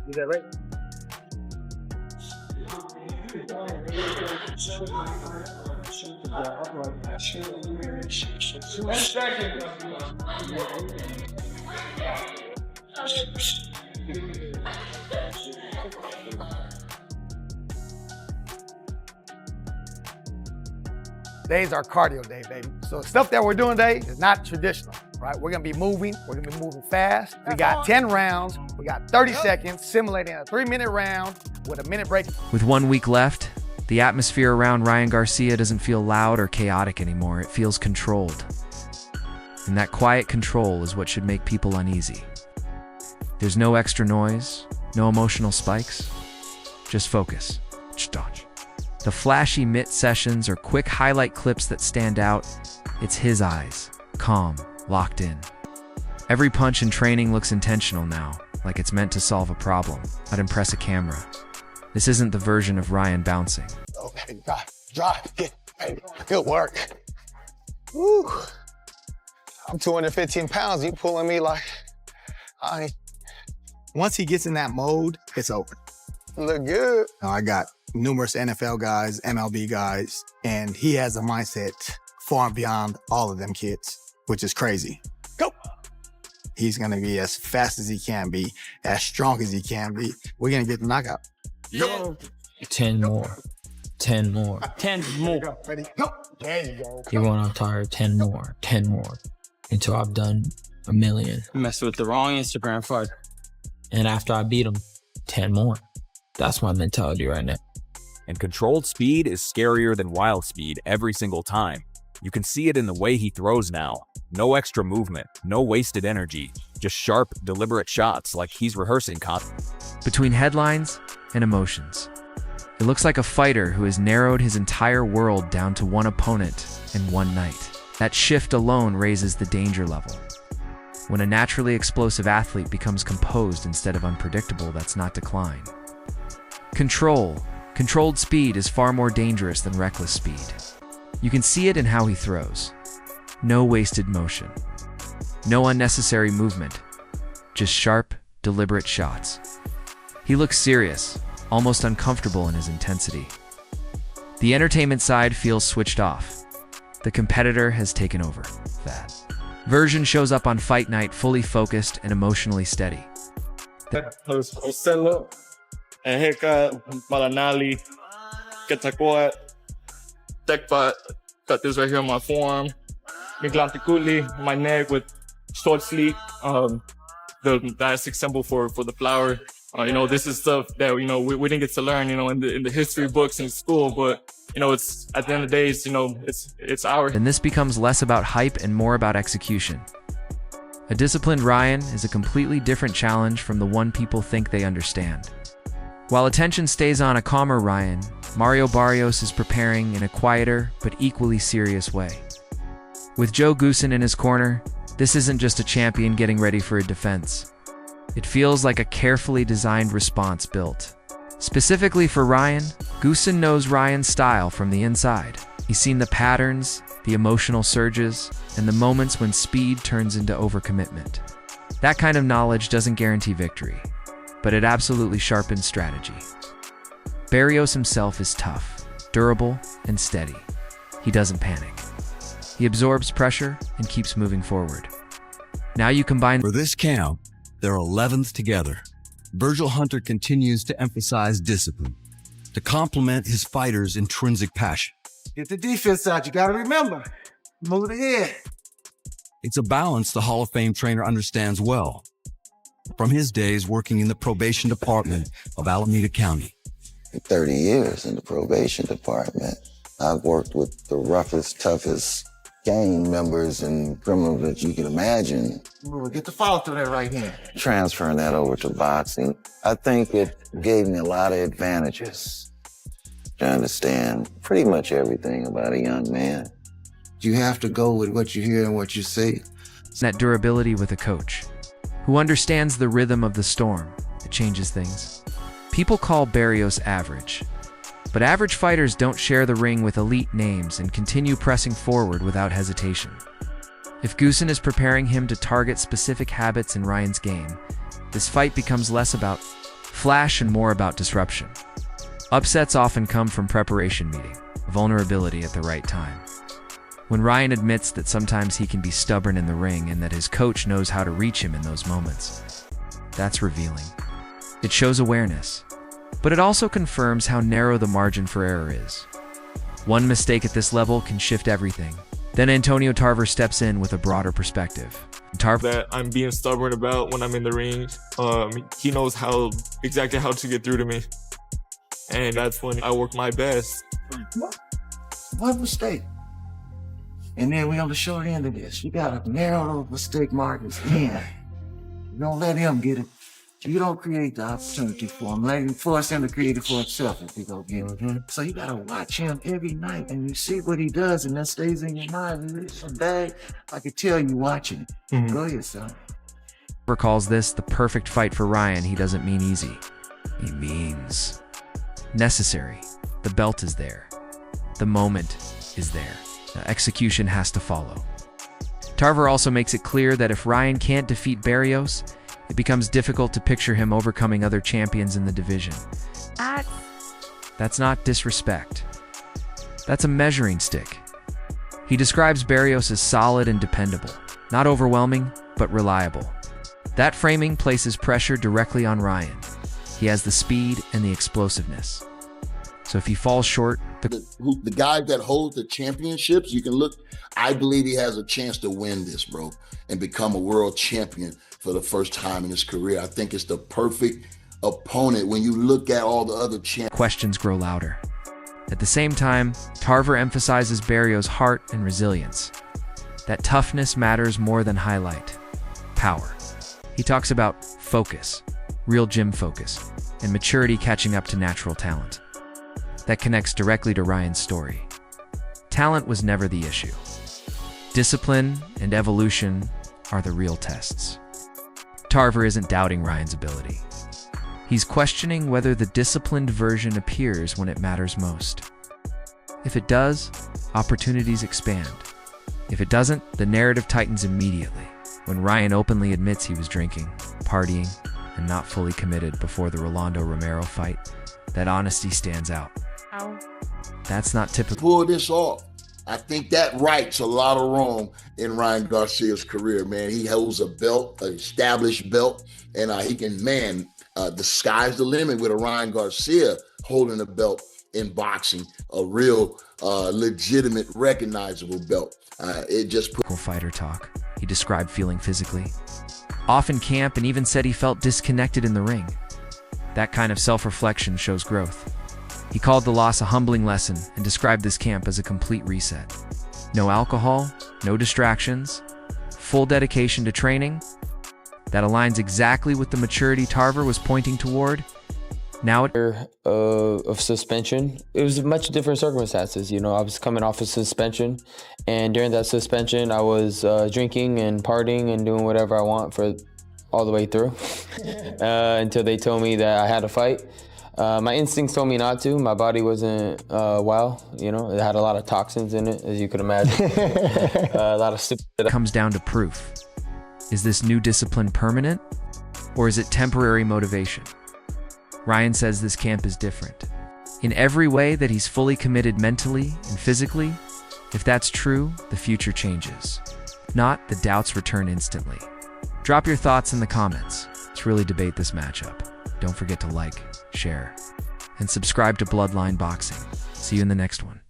You that right? Today's our cardio day, baby. So stuff that we're doing today is not traditional, right? We're gonna be moving fast. We got 10 rounds, we got 30 seconds, simulating a 3-minute round with a minute break. With 1 week left, the atmosphere around Ryan Garcia doesn't feel loud or chaotic anymore. It feels controlled. And that quiet control is what should make people uneasy. There's no extra noise, no emotional spikes, just focus. The flashy mitt sessions or quick highlight clips that stand out, it's his eyes, calm, locked in. Every punch in training looks intentional now, like it's meant to solve a problem, not impress a camera. This isn't the version of Ryan bouncing. Okay, drive, get, baby. Good work. Woo. I'm 215 pounds, you pulling me like, Once he gets in that mode, it's over. Look good. I got numerous NFL guys, MLB guys, and he has a mindset far beyond all of them kids, which is crazy. Go. He's gonna be as fast as he can be, as strong as he can be. We're gonna get the knockout. Yeah. 10 more. 10 more. 10 more. Ready? Go. There you go. Even when I'm tired, 10 more. 10 more. Until I've done 1 million. Messed with the wrong Instagram fighter. And after I beat him, 10 more. That's my mentality right now. And controlled speed is scarier than wild speed every single time. You can see it in the way he throws now. No extra movement, no wasted energy, just sharp, deliberate shots like he's rehearsing. Between headlines and emotions, it looks like a fighter who has narrowed his entire world down to one opponent in one night. That shift alone raises the danger level. When a naturally explosive athlete becomes composed instead of unpredictable, that's not decline. Controlled speed is far more dangerous than reckless speed. You can see it in how he throws. No wasted motion. No unnecessary movement. Just sharp, deliberate shots. He looks serious, almost uncomfortable in his intensity. The entertainment side feels switched off. The competitor has taken over. That version shows up on fight night fully focused and emotionally steady. Malanali, Ketakwat, Tekpat, got this right here on my forearm, Miglantikuli, my neck with short sleeve, the diastic symbol for the flower. This is stuff that, we didn't get to learn, in the history books in school, but, it's, at the end of the day, it's our. And this becomes less about hype and more about execution. A disciplined Ryan is a completely different challenge from the one people think they understand. While attention stays on a calmer Ryan, Mario Barrios is preparing in a quieter but equally serious way. With Joe Goosen in his corner, this isn't just a champion getting ready for a defense. It feels like a carefully designed response built. Specifically for Ryan, Goosen knows Ryan's style from the inside. He's seen the patterns, the emotional surges, and the moments when speed turns into overcommitment. That kind of knowledge doesn't guarantee victory, but it absolutely sharpens strategy. Barrios himself is tough, durable, and steady. He doesn't panic. He absorbs pressure and keeps moving forward. Now you combine. For this camp, they're 11th together. Virgil Hunter continues to emphasize discipline to complement his fighter's intrinsic passion. Get the defense out, you gotta remember. Move ahead. It's a balance the Hall of Fame trainer understands well from his days working in the probation department of Alameda County. 30 years in the probation department. I've worked with the roughest, toughest gang members and criminals that you can imagine. We'll get the follow through that right here. Transferring that over to boxing, I think it gave me a lot of advantages to understand pretty much everything about a young man. You have to go with what you hear and what you see. That durability with a coach who understands the rhythm of the storm. It changes things. People call Barrios average, but average fighters don't share the ring with elite names and continue pressing forward without hesitation. If Goosen is preparing him to target specific habits in Ryan's game, this fight becomes less about flash, and more about disruption. Upsets often come from preparation meeting, vulnerability at the right time. When Ryan admits that sometimes he can be stubborn in the ring and that his coach knows how to reach him in those moments, that's revealing. It shows awareness, but it also confirms how narrow the margin for error is. One mistake at this level can shift everything. Then Antonio Tarver steps in with a broader perspective. Tarver That I'm being stubborn about when I'm in the ring. He knows exactly how to get through to me. And that's when I work my best. One mistake. And then we on the short end of this. You gotta narrow those mistake markers in. You don't let him get it. You don't create the opportunity for him. Let him force him to create it for himself if he go get it. So you gotta watch him every night and you see what he does and that stays in your mind. It's a bag. I can tell you watching it. Go ahead, son. calls this the perfect fight for Ryan. He doesn't mean easy. He means necessary. The belt is there. The moment is there. Now, execution has to follow. Tarver also makes it clear that if Ryan can't defeat Barrios, it becomes difficult to picture him overcoming other champions in the division. That's not disrespect. That's a measuring stick. He describes Barrios as solid and dependable, not overwhelming, but reliable. That framing places pressure directly on Ryan. He has the speed and the explosiveness. So if he falls short, the guy that holds the championships, you can look, I believe he has a chance to win this, bro, and become a world champion for the first time in his career. I think it's the perfect opponent when you look at all the other champions. Questions grow louder. At the same time, Tarver emphasizes Barrios' heart and resilience. That toughness matters more than highlight. Power. He talks about focus, real gym focus, and maturity catching up to natural talent. That connects directly to Ryan's story. Talent was never the issue. Discipline and evolution are the real tests. Tarver isn't doubting Ryan's ability. He's questioning whether the disciplined version appears when it matters most. If it does, opportunities expand. If it doesn't, the narrative tightens immediately. When Ryan openly admits he was drinking, partying, and not fully committed before the Rolando Romero fight, that honesty stands out. That's not typical. Pull this off. I think that rights a lot of wrong in Ryan Garcia's career, man. He holds a belt, an established belt, and he can, the sky's the limit with a Ryan Garcia holding a belt in boxing, a real, legitimate, recognizable belt. It just put fighter talk. He described feeling physically off in camp and even said he felt disconnected in the ring. That kind of self-reflection shows growth. He called the loss a humbling lesson and described this camp as a complete reset. No alcohol, no distractions, full dedication to training. That aligns exactly with the maturity Tarver was pointing toward. Now of suspension, it was much different circumstances. You know, I was coming off of suspension, and during that suspension, I was drinking and partying and doing whatever I want for all the way through until they told me that I had to fight. My instincts told me not to. My body wasn't well, you know, it had a lot of toxins in it, as you could imagine. A lot of stuff. It comes down to proof. Is this new discipline permanent, or is it temporary motivation? Ryan says this camp is different. In every way that he's fully committed mentally and physically. If that's true, the future changes. If not, the doubts return instantly. Drop your thoughts in the comments. Let's really debate this matchup. Don't forget to like, share, and subscribe to Bloodline Boxing. See you in the next one.